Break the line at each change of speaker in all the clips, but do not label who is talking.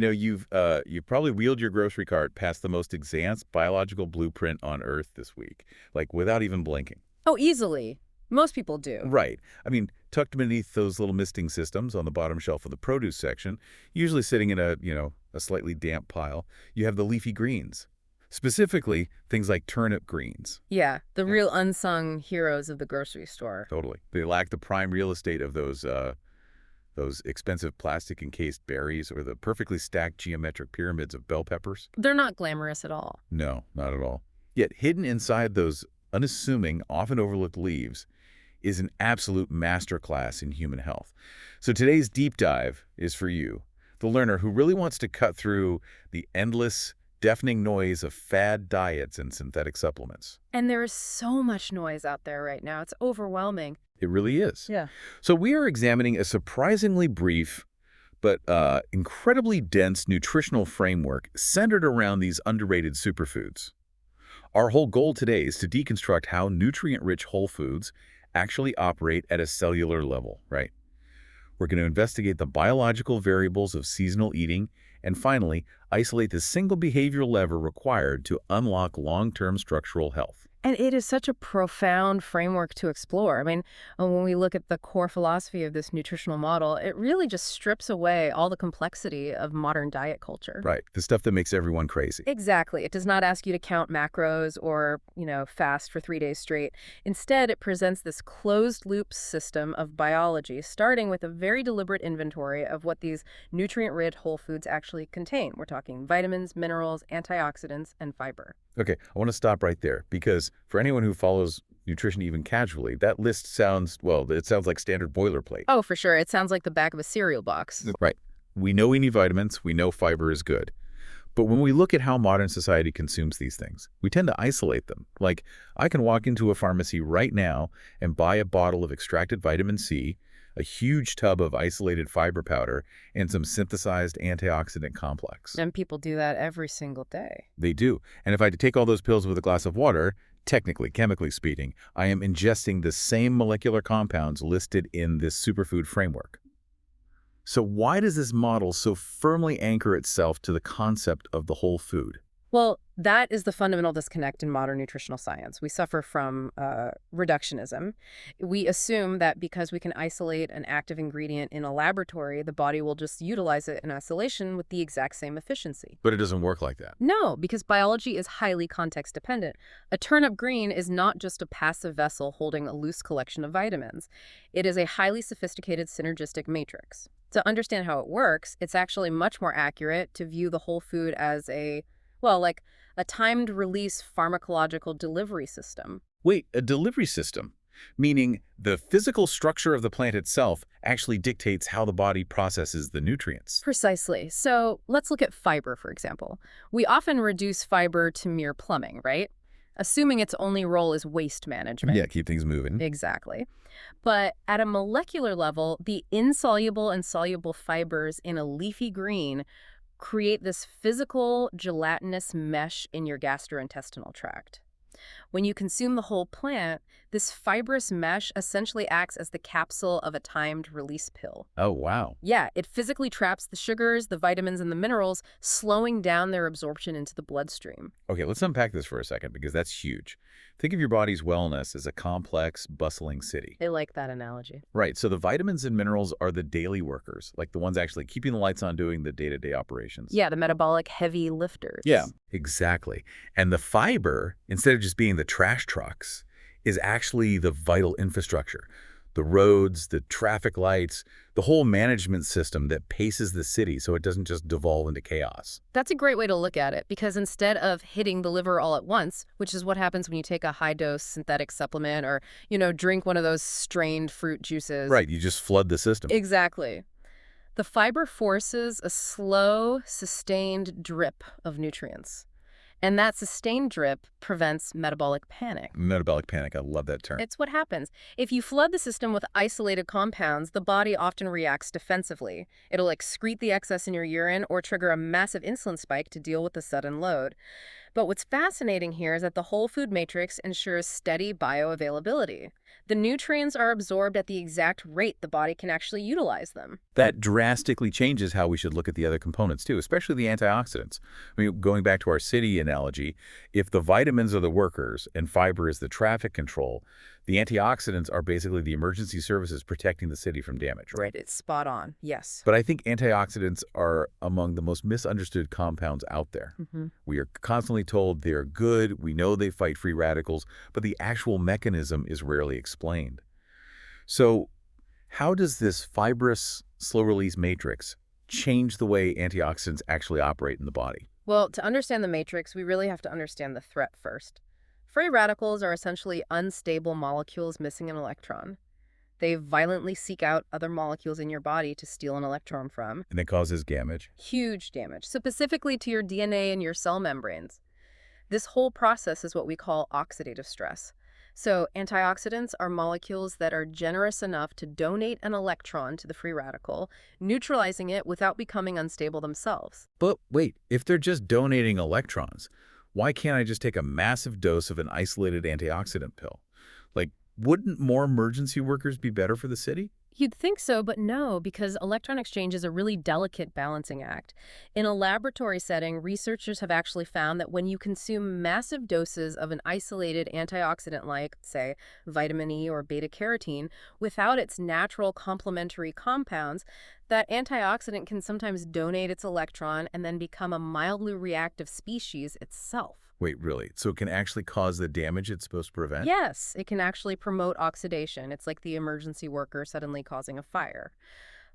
You've probably wheeled your grocery cart past the most advanced biological blueprint on Earth this week, like without even blinking.
Oh, easily. Most people do.
Right. I mean, tucked beneath those little misting systems on the bottom shelf of the produce section, usually sitting in a slightly damp pile, you have the leafy greens. Specifically, things like turnip greens.
Yeah, the
Yeah.
real unsung heroes of the grocery store.
Totally. They lack the prime real estate of those expensive plastic-encased berries or the perfectly stacked geometric pyramids of bell peppers.
They're not glamorous at all.
No, not at all. Yet hidden inside those unassuming, often overlooked leaves is an absolute masterclass in human health. So today's deep dive is for you, the learner who really wants to cut through the endless, deafening noise of fad diets and synthetic supplements.
And there is so much noise out there right now. It's overwhelming.
It really is.
Yeah.
So we are examining a surprisingly brief but incredibly dense nutritional framework centered around these underrated superfoods. Our whole goal today is to deconstruct how nutrient-rich whole foods actually operate at a cellular level, right? We're going to investigate the biological variables of seasonal eating and finally, isolate the single behavioral lever required to unlock long-term structural health.
And it is such a profound framework to explore. I mean, when we look at the core philosophy of this nutritional model, it really just strips away all the complexity of modern diet culture.
Right, the stuff that makes everyone crazy.
Exactly. It does not ask you to count macros or, fast for 3 days straight. Instead, it presents this closed-loop system of biology, starting with a very deliberate inventory of what these nutrient-rich whole foods actually contain. We're talking vitamins, minerals, antioxidants, and fiber.
Okay, I want to stop right there because for anyone who follows nutrition even casually, that list sounds, well, it sounds like standard boilerplate.
Oh, for sure. It sounds like the back of a cereal box.
Right. We know we need vitamins. We know fiber is good. But when we look at how modern society consumes these things, we tend to isolate them. Like, I can walk into a pharmacy right now and buy a bottle of extracted vitamin C, a huge tub of isolated fiber powder, and some synthesized antioxidant complex.
And people do that every single day.
They do. And if I take all those pills with a glass of water, technically, chemically speaking, I am ingesting the same molecular compounds listed in this superfood framework. So why does this model so firmly anchor itself to the concept of the whole food?
Well, that is the fundamental disconnect in modern nutritional science. We suffer from reductionism. We assume that because we can isolate an active ingredient in a laboratory, the body will just utilize it in isolation with the exact same efficiency.
But it doesn't work like that.
No, because biology is highly context dependent. A turnip green is not just a passive vessel holding a loose collection of vitamins. It is a highly sophisticated synergistic matrix. To understand how it works, it's actually much more accurate to view the whole food as like a timed release pharmacological delivery system.
Wait, a delivery system? Meaning the physical structure of the plant itself actually dictates how the body processes the nutrients.
Precisely. So let's look at fiber, for example. We often reduce fiber to mere plumbing, right? Assuming its only role is waste management.
Yeah, keep things moving.
Exactly. But at a molecular level, the insoluble and soluble fibers in a leafy green create this physical gelatinous mesh in your gastrointestinal tract. When you consume the whole plant, this fibrous mesh essentially acts as the capsule of a timed release pill.
Oh, wow.
Yeah, it physically traps the sugars, the vitamins, and the minerals, slowing down their absorption into the bloodstream.
Okay, let's unpack this for a second because that's huge. Think of your body's wellness as a complex, bustling city.
I like that analogy.
Right, so the vitamins and minerals are the daily workers, like the ones actually keeping the lights on doing the day-to-day operations.
Yeah, the metabolic heavy lifters.
Yeah, exactly. And the fiber, instead of just being the trash trucks, is actually the vital infrastructure. The roads, the traffic lights, the whole management system that paces the city so it doesn't just devolve into chaos.
That's a great way to look at it, because instead of hitting the liver all at once, which is what happens when you take a high-dose synthetic supplement or, drink one of those strained fruit juices.
Right, you just flood the system.
Exactly. The fiber forces a slow, sustained drip of nutrients. And that sustained drip prevents metabolic panic.
Metabolic panic, I love that term.
It's what happens. If you flood the system with isolated compounds, the body often reacts defensively. It'll excrete the excess in your urine or trigger a massive insulin spike to deal with the sudden load. But what's fascinating here is that the whole food matrix ensures steady bioavailability. The nutrients are absorbed at the exact rate the body can actually utilize them.
That drastically changes how we should look at the other components too, especially the antioxidants. I mean, going back to our city analogy, if the vitamins are the workers and fiber is the traffic control, the antioxidants are basically the emergency services protecting the city from damage, right?
Right, it's spot on. Yes.
But I think antioxidants are among the most misunderstood compounds out there. We are constantly told they're good, we know they fight free radicals, but the actual mechanism is rarely explained. So how does this fibrous, slow-release matrix change the way antioxidants actually operate in the body?
Well, to understand the matrix, we really have to understand the threat first. Free radicals are essentially unstable molecules missing an electron. They violently seek out other molecules in your body to steal an electron from.
And that causes damage.
Huge damage, specifically to your DNA and your cell membranes. This whole process is what we call oxidative stress. So antioxidants are molecules that are generous enough to donate an electron to the free radical, neutralizing it without becoming unstable themselves.
But wait, if they're just donating electrons, why can't I just take a massive dose of an isolated antioxidant pill? Like, wouldn't more emergency workers be better for the city?
You'd think so, but no, because electron exchange is a really delicate balancing act. In a laboratory setting, researchers have actually found that when you consume massive doses of an isolated antioxidant like, say, vitamin E or beta-carotene, without its natural complementary compounds, that antioxidant can sometimes donate its electron and then become a mildly reactive species itself.
Wait, really? So it can actually cause the damage it's supposed to prevent?
Yes, it can actually promote oxidation. It's like the emergency worker suddenly causing a fire.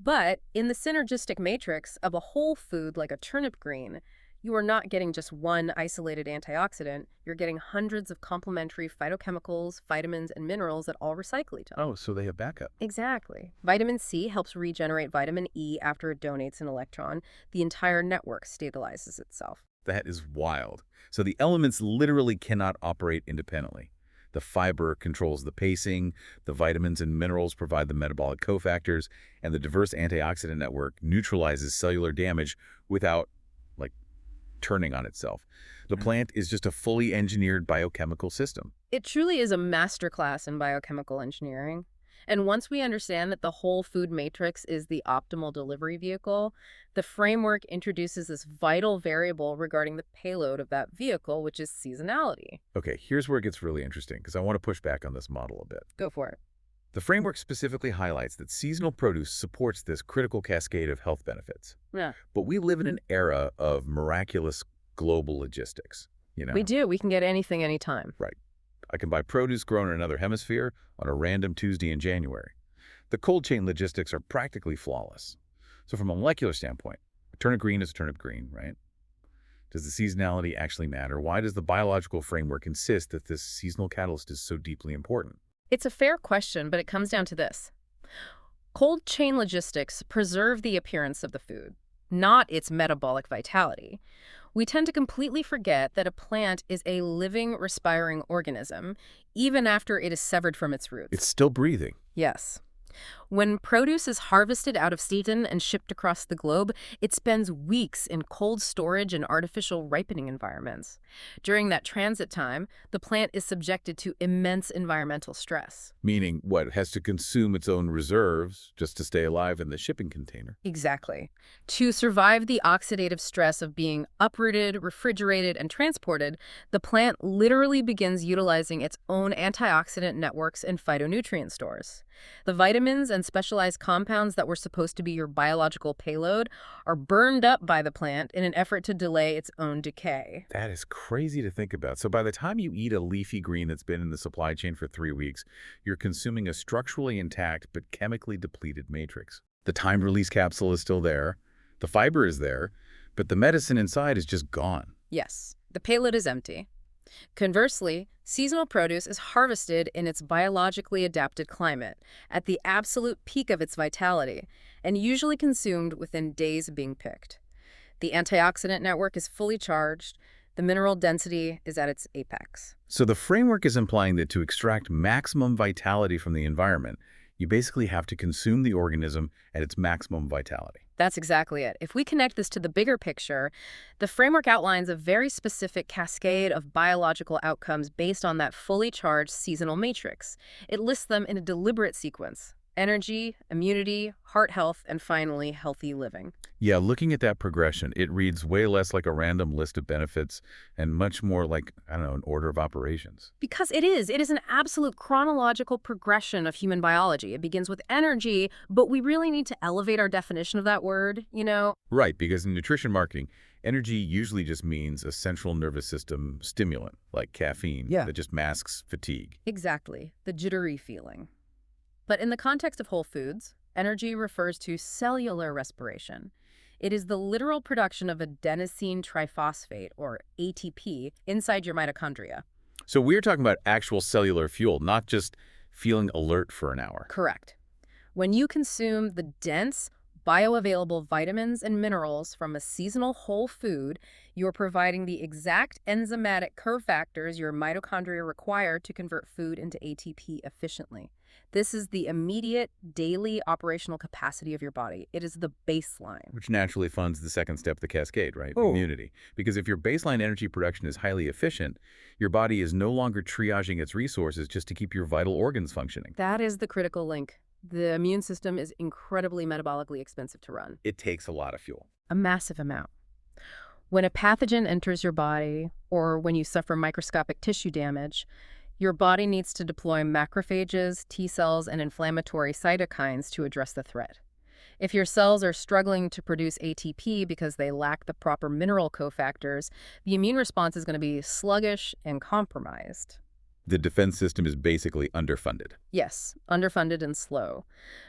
But in the synergistic matrix of a whole food like a turnip green, you are not getting just one isolated antioxidant. You're getting hundreds of complementary phytochemicals, vitamins, and minerals that all recycle each other.
Oh, so they have backup.
Exactly. Vitamin C helps regenerate vitamin E after it donates an electron. The entire network stabilizes itself.
That is wild. So the elements literally cannot operate independently. The fiber controls the pacing, the vitamins and minerals provide the metabolic cofactors, and the diverse antioxidant network neutralizes cellular damage without, like, turning on itself. The plant is just a fully engineered biochemical system.
It truly is a masterclass in biochemical engineering. And once we understand that the whole food matrix is the optimal delivery vehicle, the framework introduces this vital variable regarding the payload of that vehicle, which is seasonality.
Okay, here's where it gets really interesting, because I want to push back on this model a bit.
Go for it.
The framework specifically highlights that seasonal produce supports this critical cascade of health benefits.
Yeah.
But we live in an era of miraculous global logistics, you know?
We do. We can get anything anytime.
Right. I can buy produce grown in another hemisphere on a random Tuesday in January. The cold chain logistics are practically flawless. So from a molecular standpoint, a turnip green is a turnip green, right? Does the seasonality actually matter? Why does the biological framework insist that this seasonal catalyst is so deeply important?
It's a fair question, but it comes down to this. Cold chain logistics preserve the appearance of the food, not its metabolic vitality. We tend to completely forget that a plant is a living, respiring organism, even after it is severed from its roots.
It's still breathing.
Yes. When produce is harvested out of season and shipped across the globe, it spends weeks in cold storage and artificial ripening environments. During that transit time, the plant is subjected to immense environmental stress.
Meaning, what, it has to consume its own reserves just to stay alive in the shipping container?
Exactly. To survive the oxidative stress of being uprooted, refrigerated, and transported, the plant literally begins utilizing its own antioxidant networks and phytonutrient stores. The vitamins and specialized compounds that were supposed to be your biological payload are burned up by the plant in an effort to delay its own decay.
That is crazy to think about. So by the time you eat a leafy green that's been in the supply chain for 3 weeks, you're consuming a structurally intact but chemically depleted matrix. The timed release capsule is still there, the fiber is there, but the medicine inside is just gone.
Yes, the payload is empty. Conversely, seasonal produce is harvested in its biologically adapted climate, at the absolute peak of its vitality, and usually consumed within days of being picked. The antioxidant network is fully charged. The mineral density is at its apex.
So the framework is implying that to extract maximum vitality from the environment, You basically have to consume the organism at its maximum vitality.
That's exactly it. If we connect this to the bigger picture, the framework outlines a very specific cascade of biological outcomes based on that fully charged seasonal matrix. It lists them in a deliberate sequence: energy, immunity, heart health, and finally, healthy living.
Yeah, looking at that progression, it reads way less like a random list of benefits and much more like, I don't know, an order of operations.
Because it is. It is an absolute chronological progression of human biology. It begins with energy, but we really need to elevate our definition of that word, you know?
Right, because in nutrition marketing, energy usually just means a central nervous system stimulant, like caffeine,
Yeah.
that just masks fatigue.
Exactly. The jittery feeling. But in the context of whole foods, energy refers to cellular respiration. It is the literal production of adenosine triphosphate, or ATP, inside your mitochondria.
So we're talking about actual cellular fuel, not just feeling alert for an hour.
Correct. When you consume the dense, bioavailable vitamins and minerals from a seasonal whole food, you're providing the exact enzymatic cofactors your mitochondria require to convert food into ATP efficiently. This is the immediate, daily operational capacity of your body. It is the baseline.
Which naturally funds the second step of the cascade, right?
Oh.
Immunity. Because if your baseline energy production is highly efficient, your body is no longer triaging its resources just to keep your vital organs functioning.
That is the critical link. The immune system is incredibly metabolically expensive to run.
It takes a lot of fuel.
A massive amount. When a pathogen enters your body, or when you suffer microscopic tissue damage, your body needs to deploy macrophages, T cells, and inflammatory cytokines to address the threat. If your cells are struggling to produce ATP because they lack the proper mineral cofactors, the immune response is going to be sluggish and compromised.
The defense system is basically underfunded.
Yes, underfunded and slow.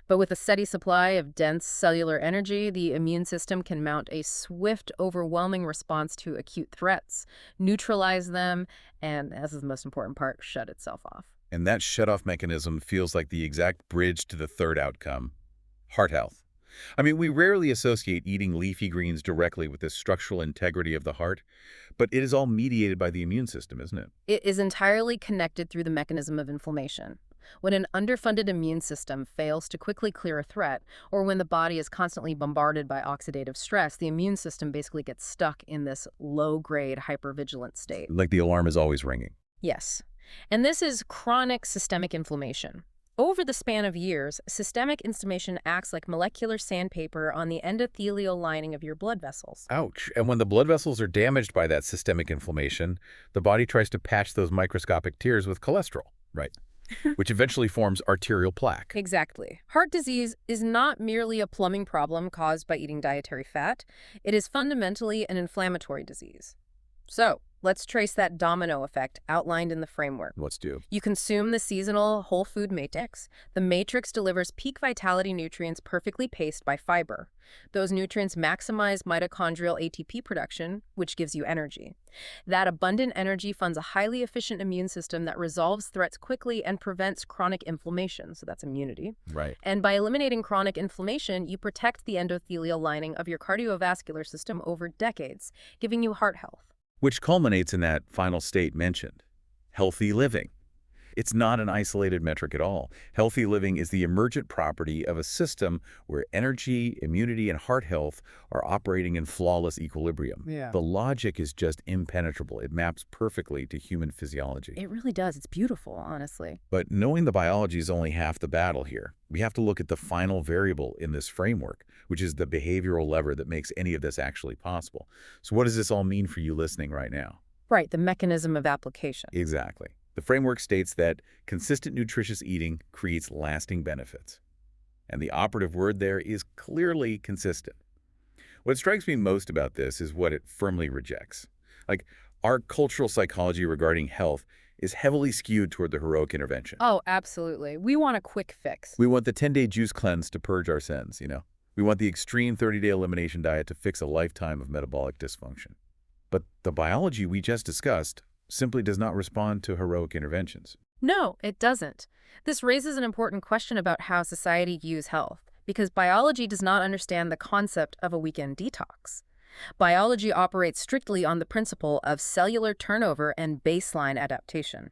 But with a steady supply of dense cellular energy, the immune system can mount a swift, overwhelming response to acute threats, neutralize them, and, as is the most important part, shut itself off.
And that shut-off mechanism feels like the exact bridge to the third outcome: heart health. I mean, we rarely associate eating leafy greens directly with the structural integrity of the heart, but it is all mediated by the immune system, isn't it?
It is entirely connected through the mechanism of inflammation. When an underfunded immune system fails to quickly clear a threat, or when the body is constantly bombarded by oxidative stress, the immune system basically gets stuck in this low-grade hypervigilant state.
Like the alarm is always ringing.
Yes. And this is chronic systemic inflammation. Over the span of years, systemic inflammation acts like molecular sandpaper on the endothelial lining of your blood vessels.
Ouch. And when the blood vessels are damaged by that systemic inflammation, the body tries to patch those microscopic tears with cholesterol, right? Which eventually forms arterial plaque.
Exactly. Heart disease is not merely a plumbing problem caused by eating dietary fat. It is fundamentally an inflammatory disease. So, let's trace that domino effect outlined in the framework.
Let's do.
You consume the seasonal whole food matrix. The matrix delivers peak vitality nutrients perfectly paced by fiber. Those nutrients maximize mitochondrial ATP production, which gives you energy. That abundant energy funds a highly efficient immune system that resolves threats quickly and prevents chronic inflammation, so that's immunity.
Right.
And by eliminating chronic inflammation, you protect the endothelial lining of your cardiovascular system over decades, giving you heart health.
Which culminates in that final state mentioned: healthy living. It's not an isolated metric at all. Healthy living is the emergent property of a system where energy, immunity, and heart health are operating in flawless equilibrium.
Yeah.
The logic is just impenetrable. It maps perfectly to human physiology.
It really does. It's beautiful, honestly.
But knowing the biology is only half the battle here. We have to look at the final variable in this framework, which is the behavioral lever that makes any of this actually possible. So what does this all mean for you listening right now?
Right, the mechanism of application.
Exactly. The framework states that consistent nutritious eating creates lasting benefits. And the operative word there is clearly consistent. What strikes me most about this is what it firmly rejects. Like, our cultural psychology regarding health is heavily skewed toward the heroic intervention.
Oh, absolutely. We want a quick fix.
We want the 10-day juice cleanse to purge our sins, you know? We want the extreme 30-day elimination diet to fix a lifetime of metabolic dysfunction. But the biology we just discussed simply does not respond to heroic interventions.
No, it doesn't. This raises an important question about how society views health, because biology does not understand the concept of a weekend detox. Biology operates strictly on the principle of cellular turnover and baseline adaptation.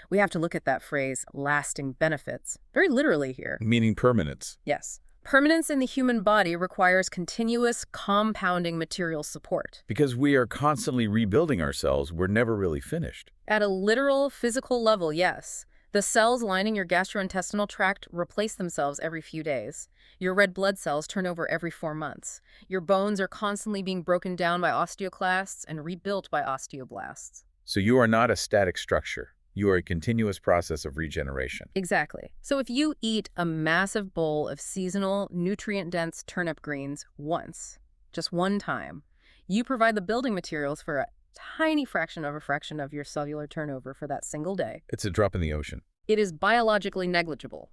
We have to look at that phrase, lasting benefits, very literally here.
Meaning permanence.
Yes. Permanence in the human body requires continuous compounding material support.
Because we are constantly rebuilding ourselves, we're never really finished.
At a literal physical level, yes. The cells lining your gastrointestinal tract replace themselves every few days. Your red blood cells turn over every 4 months. Your bones are constantly being broken down by osteoclasts and rebuilt by osteoblasts.
So you are not a static structure. You are a continuous process of regeneration.
Exactly. So if you eat a massive bowl of seasonal, nutrient-dense turnip greens once, just one time, you provide the building materials for a tiny fraction of your cellular turnover for that single day.
It's a drop in the ocean.
It is biologically negligible.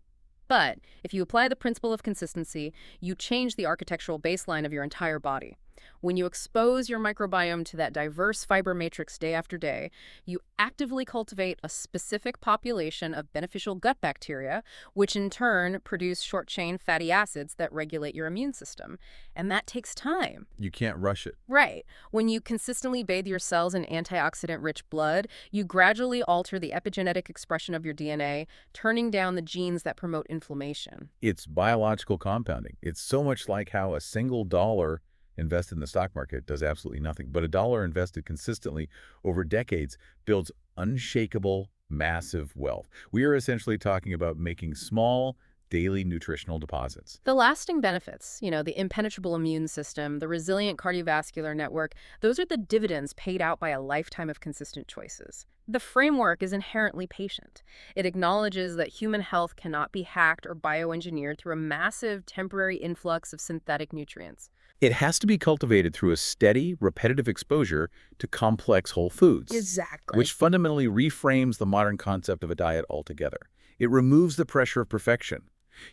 But if you apply the principle of consistency, you change the architectural baseline of your entire body. When you expose your microbiome to that diverse fiber matrix day after day, you actively cultivate a specific population of beneficial gut bacteria, which in turn produce short-chain fatty acids that regulate your immune system. And that takes time.
You can't rush it.
Right. When you consistently bathe your cells in antioxidant-rich blood, you gradually alter the epigenetic expression of your DNA, turning down the genes that promote inflammation.
It's biological compounding. It's so much like how a single dollar invested in the stock market does absolutely nothing. But a dollar invested consistently over decades builds unshakable, massive wealth. We are essentially talking about making small, daily nutritional deposits.
The lasting benefits, the impenetrable immune system, the resilient cardiovascular network, those are the dividends paid out by a lifetime of consistent choices. The framework is inherently patient. It acknowledges that human health cannot be hacked or bioengineered through a massive temporary influx of synthetic nutrients.
It has to be cultivated through a steady, repetitive exposure to complex whole foods.
Exactly.
Which fundamentally reframes the modern concept of a diet altogether. It removes the pressure of perfection.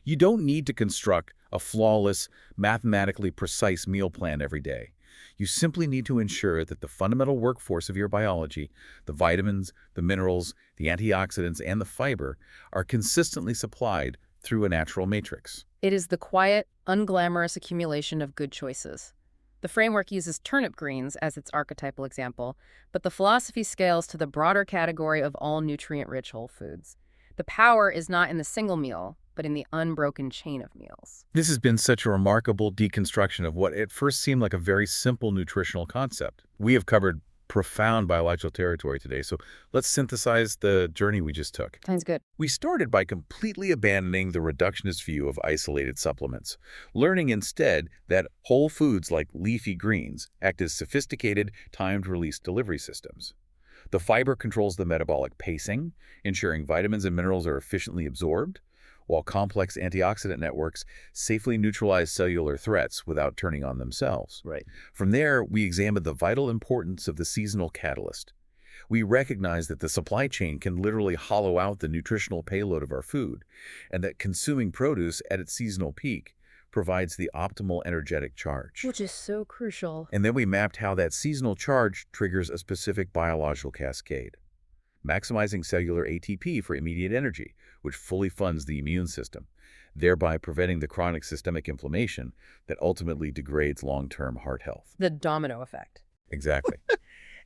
You don't need to construct a flawless, mathematically precise meal plan every day. You simply need to ensure that the fundamental workforce of your biology, the vitamins, the minerals, the antioxidants, and the fiber, are consistently supplied through a natural matrix.
It is the quiet, unglamorous accumulation of good choices. The framework uses turnip greens as its archetypal example, but the philosophy scales to the broader category of all nutrient-rich whole foods. The power is not in the single meal, but in the unbroken chain of meals.
This has been such a remarkable deconstruction of what at first seemed like a very simple nutritional concept. We have covered profound biological territory today, so let's synthesize the journey we just took.
Sounds good.
We started by completely abandoning the reductionist view of isolated supplements, learning instead that whole foods like leafy greens act as sophisticated, timed-release delivery systems. The fiber controls the metabolic pacing, ensuring vitamins and minerals are efficiently absorbed, while complex antioxidant networks safely neutralize cellular threats without turning on themselves.
Right.
From there, we examined the vital importance of the seasonal catalyst. We recognize that the supply chain can literally hollow out the nutritional payload of our food, and that consuming produce at its seasonal peak provides the optimal energetic charge.
Which is so crucial.
And then we mapped how that seasonal charge triggers a specific biological cascade, maximizing cellular ATP for immediate energy, which fully funds the immune system, thereby preventing the chronic systemic inflammation that ultimately degrades long-term heart health.
The domino effect.
Exactly.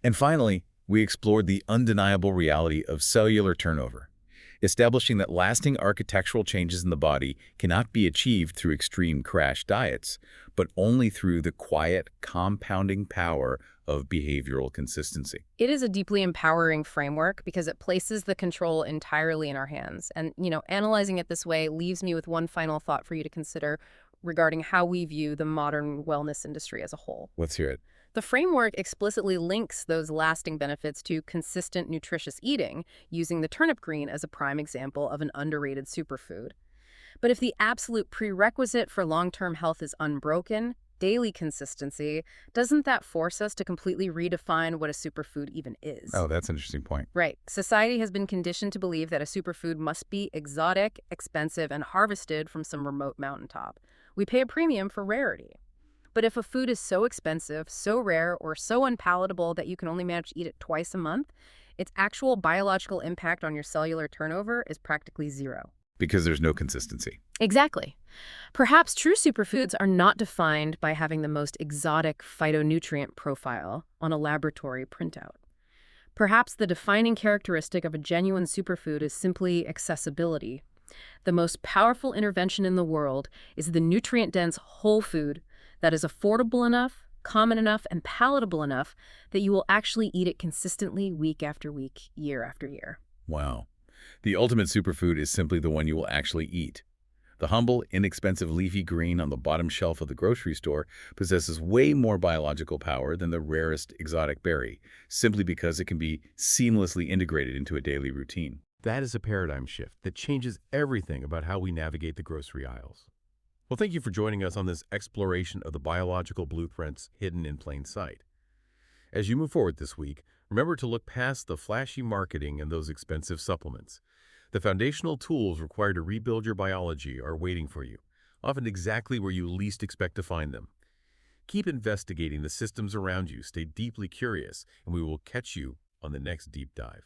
And finally, we explored the undeniable reality of cellular turnover, establishing that lasting architectural changes in the body cannot be achieved through extreme crash diets, but only through the quiet, compounding power of behavioral consistency.
It is a deeply empowering framework because it places the control entirely in our hands. And, analyzing it this way leaves me with one final thought for you to consider regarding how we view the modern wellness industry as a whole.
Let's hear it.
The framework explicitly links those lasting benefits to consistent nutritious eating, using the turnip green as a prime example of an underrated superfood. But if the absolute prerequisite for long-term health is unbroken, daily consistency, doesn't that force us to completely redefine what a superfood even is?
Oh, that's an interesting point.
Right. Society has been conditioned to believe that a superfood must be exotic, expensive, and harvested from some remote mountaintop. We pay a premium for rarity. But if a food is so expensive, so rare, or so unpalatable that you can only manage to eat it twice a month, its actual biological impact on your cellular turnover is practically zero.
Because there's no consistency.
Exactly. Perhaps true superfoods are not defined by having the most exotic phytonutrient profile on a laboratory printout, Perhaps the defining characteristic of a genuine superfood is simply accessibility. The most powerful intervention in the world is the nutrient-dense whole food that is affordable enough, common enough, and palatable enough that you will actually eat it consistently week after week, year after year.
Wow. The ultimate superfood is simply the one you will actually eat. The humble, inexpensive leafy green on the bottom shelf of the grocery store possesses way more biological power than the rarest exotic berry, simply because it can be seamlessly integrated into a daily routine.
That is a paradigm shift that changes everything about how we navigate the grocery aisles. Well, thank you for joining us on this exploration of the biological blueprints hidden in plain sight. As you move forward this week, remember to look past the flashy marketing and those expensive supplements. The foundational tools required to rebuild your biology are waiting for you, often exactly where you least expect to find them. Keep investigating the systems around you, stay deeply curious, and we will catch you on the next deep dive.